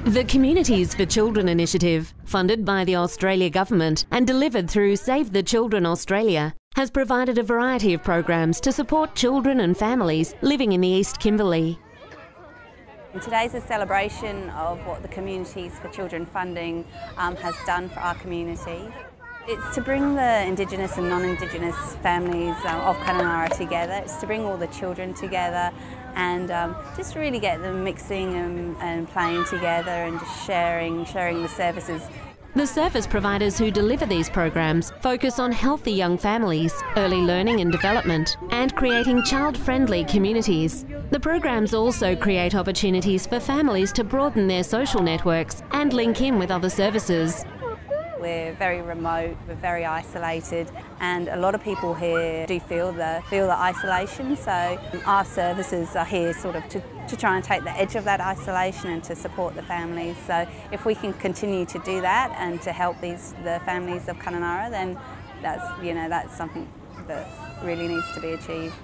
The Communities for Children initiative, funded by the Australia Government and delivered through Save the Children Australia, has provided a variety of programs to support children and families living in the East Kimberley. Today's a celebration of what the Communities for Children funding has done for our community. It's to bring the Indigenous and non-Indigenous families of Kununurra together. It's to bring all the children together and just really get them mixing and playing together and just sharing the services. The service providers who deliver these programs focus on healthy young families, early learning and development, and creating child-friendly communities. The programs also create opportunities for families to broaden their social networks and link in with other services. We're very remote, we're very isolated, and a lot of people here do feel the isolation, so our services are here sort of to try and take the edge of that isolation and to support the families. So if we can continue to do that and to help the families of Kununurra, then that's something that really needs to be achieved.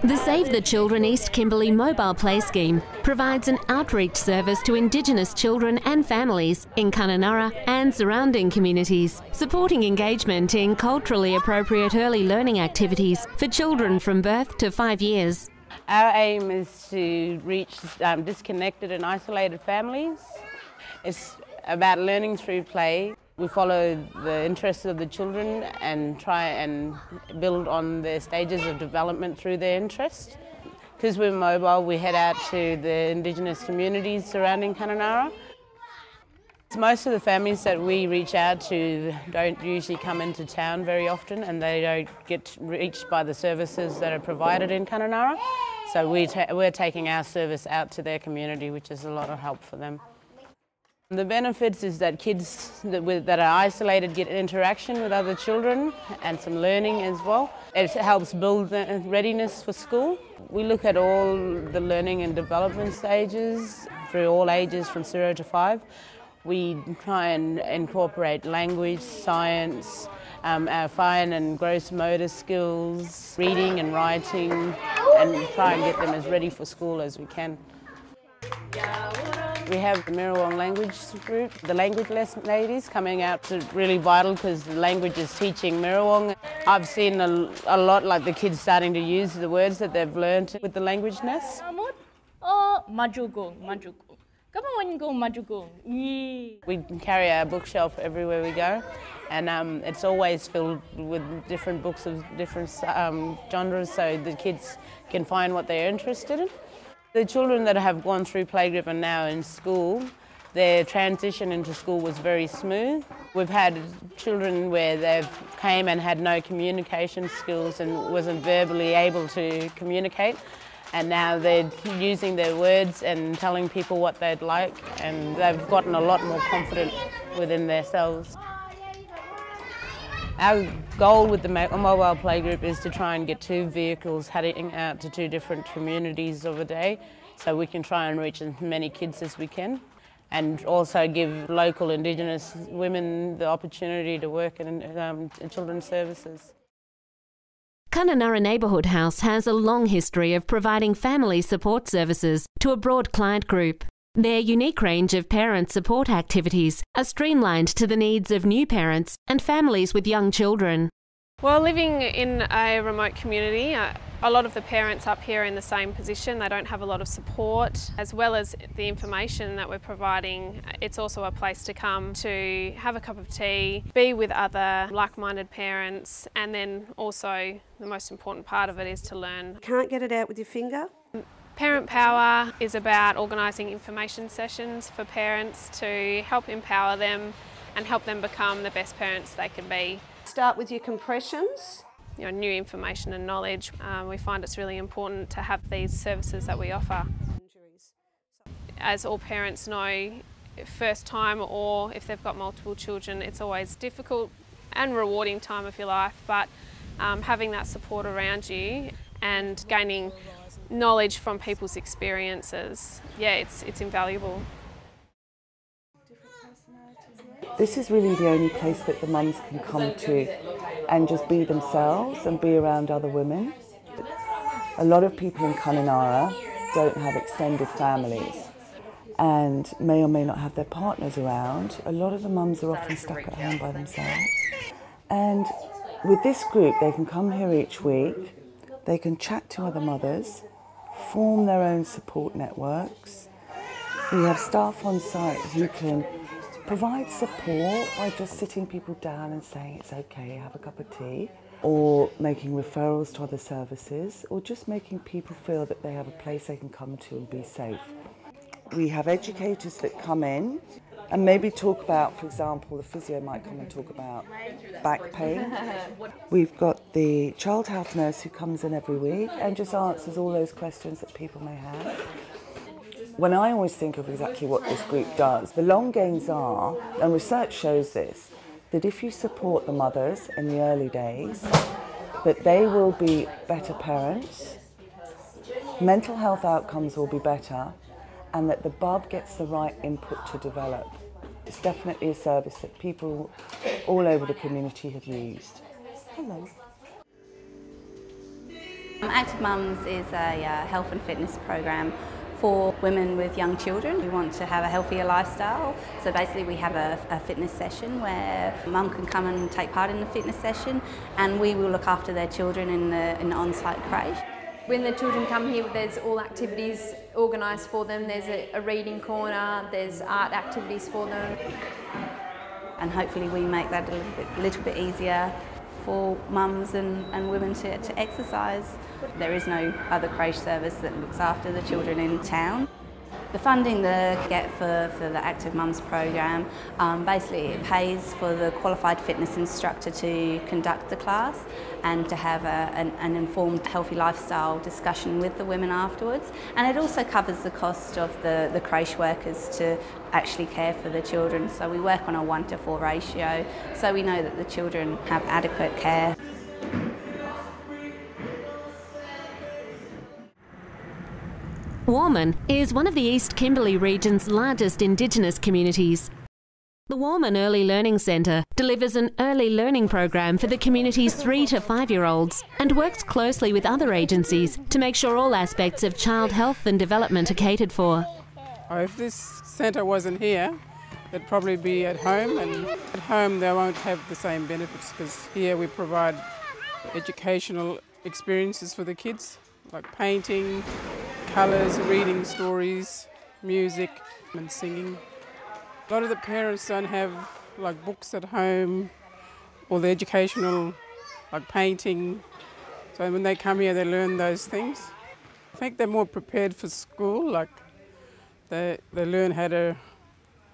The Save the Children East Kimberley Mobile Play Scheme provides an outreach service to Indigenous children and families in Kununurra and surrounding communities, supporting engagement in culturally appropriate early learning activities for children from birth to 5 years. Our aim is to reach disconnected and isolated families. It's about learning through play. We follow the interests of the children and try and build on their stages of development through their interest. Because we're mobile, we head out to the Indigenous communities surrounding Kununurra. Most of the families that we reach out to don't usually come into town very often, and they don't get reached by the services that are provided in Kununurra. So we're taking our service out to their community, which is a lot of help for them. The benefits is that kids that are isolated get interaction with other children and some learning as well. It helps build the readiness for school. We look at all the learning and development stages through all ages from 0 to 5. We try and incorporate language, science, our fine and gross motor skills, reading and writing, and try and get them as ready for school as we can. We have the Mirrawong language group, the language lesson ladies coming out. It's really vital because the language is teaching Mirrawong. I've seen a lot like the kids starting to use the words that they've learned with the language nest. We carry our bookshelf everywhere we go, and it's always filled with different books of different genres so the kids can find what they're interested in. The children that have gone through playgroup and now in school, their transition into school was very smooth. We've had children where they've came and had no communication skills and wasn't verbally able to communicate, and now they're using their words and telling people what they'd like, and they've gotten a lot more confident within themselves. Our goal with the mobile playgroup is to try and get 2 vehicles heading out to 2 different communities of a day so we can try and reach as many kids as we can, and also give local Indigenous women the opportunity to work in children's services. Kununurra Neighbourhood House has a long history of providing family support services to a broad client group. Their unique range of parent support activities are streamlined to the needs of new parents and families with young children. Well, living in a remote community, a lot of the parents up here are in the same position. They don't have a lot of support, as well as the information that we're providing. It's also a place to come to have a cup of tea, be with other like-minded parents, and then also the most important part of it is to learn. Can't get it out with your finger? Parent Power is about organising information sessions for parents to help empower them and help them become the best parents they can be. Start with your compressions. New information and knowledge. We find it's really important to have these services that we offer. As all parents know, first time or if they've got multiple children, it's always difficult and rewarding time of your life, but having that support around you and gaining knowledge from people's experiences, it's invaluable. This is really the only place that the mums can come to and just be themselves and be around other women. A lot of people in Kununurra don't have extended families, and may or may not have their partners around, a lot of the mums are often stuck at home by themselves. And with this group, they can come here each week, they can chat to other mothers, form their own support networks. We have staff on site who can provide support by just sitting people down and saying it's okay, have a cup of tea, or making referrals to other services, or just making people feel that they have a place they can come to and be safe. We have educators that come in and maybe talk about, for example, the physio might come and talk about back pain. We've got the child health nurse who comes in every week and just answers all those questions that people may have. When I always think of exactly what this group does, the long gains are, and research shows this, that if you support the mothers in the early days, that they will be better parents, mental health outcomes will be better, and that the bub gets the right input to develop. It's definitely a service that people all over the community have used. Hello. Active Mums is a health and fitness program for women with young children who want to have a healthier lifestyle. So basically we have a fitness session where mum can come and take part in the fitness session, and we will look after their children in the on-site crèche. When the children come here, there's all activities organised for them. There's a reading corner, there's art activities for them. And hopefully we make that a little bit easier for mums and women to exercise. There is no other crèche service that looks after the children in town. The funding they get for the Active Mums program, basically it pays for the qualified fitness instructor to conduct the class and to have an informed healthy lifestyle discussion with the women afterwards. And it also covers the cost of the crèche workers to actually care for the children. So we work on a 1:4 ratio, so we know that the children have adequate care. Warmun is one of the East Kimberley region's largest Indigenous communities. The Warmun Early Learning Centre delivers an early learning program for the community's 3 to 5-year-olds and works closely with other agencies to make sure all aspects of child health and development are catered for. If this centre wasn't here, they'd probably be at home, and at home they won't have the same benefits, because here we provide educational experiences for the kids, like painting, colours, reading stories, music and singing. A lot of the parents don't have like books at home or the educational like painting, so when they come here they learn those things. I think they're more prepared for school, like they learn how to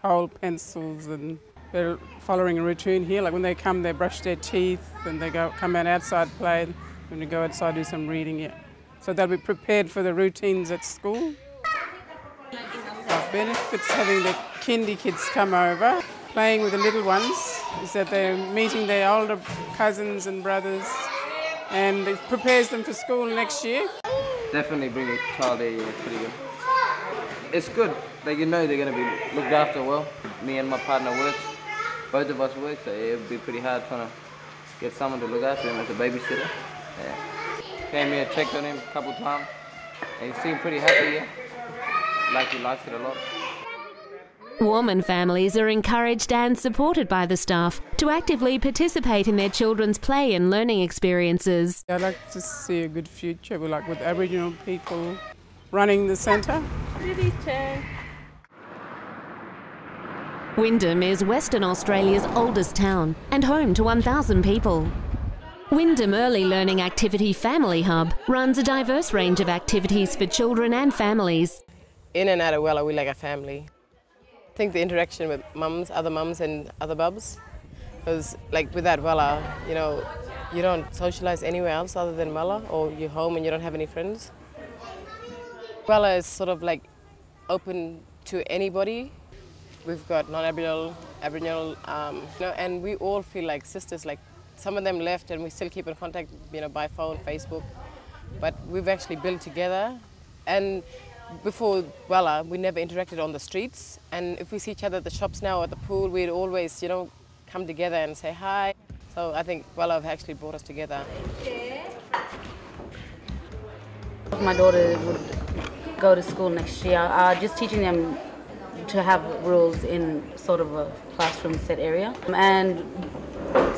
hold pencils and they're following a routine here. Like when they come they brush their teeth and they come out outside play, when they go outside do some reading. Yeah. So they'll be prepared for the routines at school. Benefits having the kindy kids come over, playing with the little ones, is that they're meeting their older cousins and brothers, and it prepares them for school next year. Definitely bring a child here, yeah, pretty good. It's good, like you know they're going to be looked after well. Me and my partner work, both of us work, so yeah, it'd be pretty hard trying to get someone to look after him as a babysitter. Yeah. Came here, checked on him a couple of times, and he seemed pretty happy here. Like he likes it a lot. Warmun families are encouraged and supported by the staff to actively participate in their children's play and learning experiences. I'd like to see a good future with Aboriginal people running the centre. Wyndham is Western Australia's oldest town and home to 1,000 people. Wyndham Early Learning Activity Family Hub runs a diverse range of activities for children and families. In and out of WELA, we're like a family. I think the interaction with mums, other mums and other bubs, because like without WELA, you know, you don't socialise anywhere else other than WELA, or you're home and you don't have any friends. WELA is sort of like open to anybody. We've got non-Aboriginal, Aboriginal, you know, and we all feel like sisters. Like some of them left and we still keep in contact, you know, by phone, Facebook, but we've actually built together. And before WELA, we never interacted on the streets, and if we see each other at the shops now or at the pool, we'd always, you know, come together and say hi. So I think WELA have actually brought us together. My daughter would go to school next year, just teaching them to have rules in sort of a classroom set area and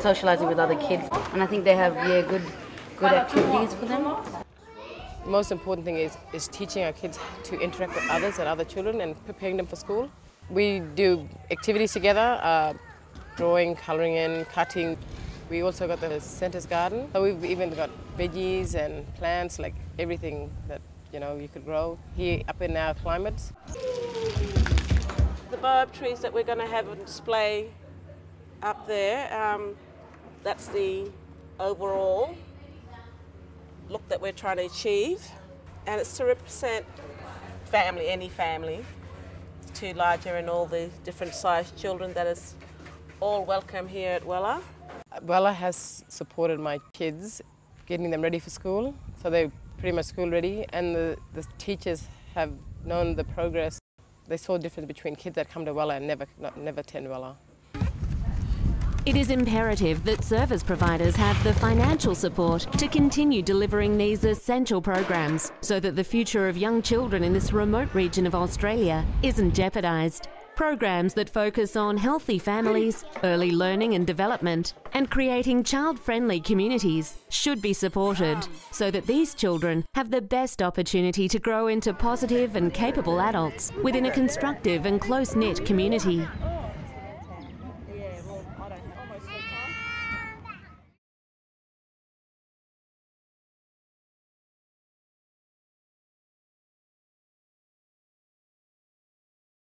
socialising with other kids. And I think they have good activities for them. The most important thing is teaching our kids to interact with others and other children and preparing them for school. We do activities together, drawing, colouring in, cutting. We also got the centre's garden. So we've even got veggies and plants, like everything that you could grow here up in our climates. The bulb trees that we're going to have on display up there, that's the overall look that we're trying to achieve, and it's to represent family, any family, too larger and all the different sized children that is all welcome here at WELA. WELA has supported my kids, getting them ready for school, so they're pretty much school ready, and the teachers have known the progress. They saw the difference between kids that come to WELA and never attend WELA. It is imperative that service providers have the financial support to continue delivering these essential programs so that the future of young children in this remote region of Australia isn't jeopardised. Programs that focus on healthy families, early learning and development, and creating child-friendly communities should be supported so that these children have the best opportunity to grow into positive and capable adults within a constructive and close-knit community.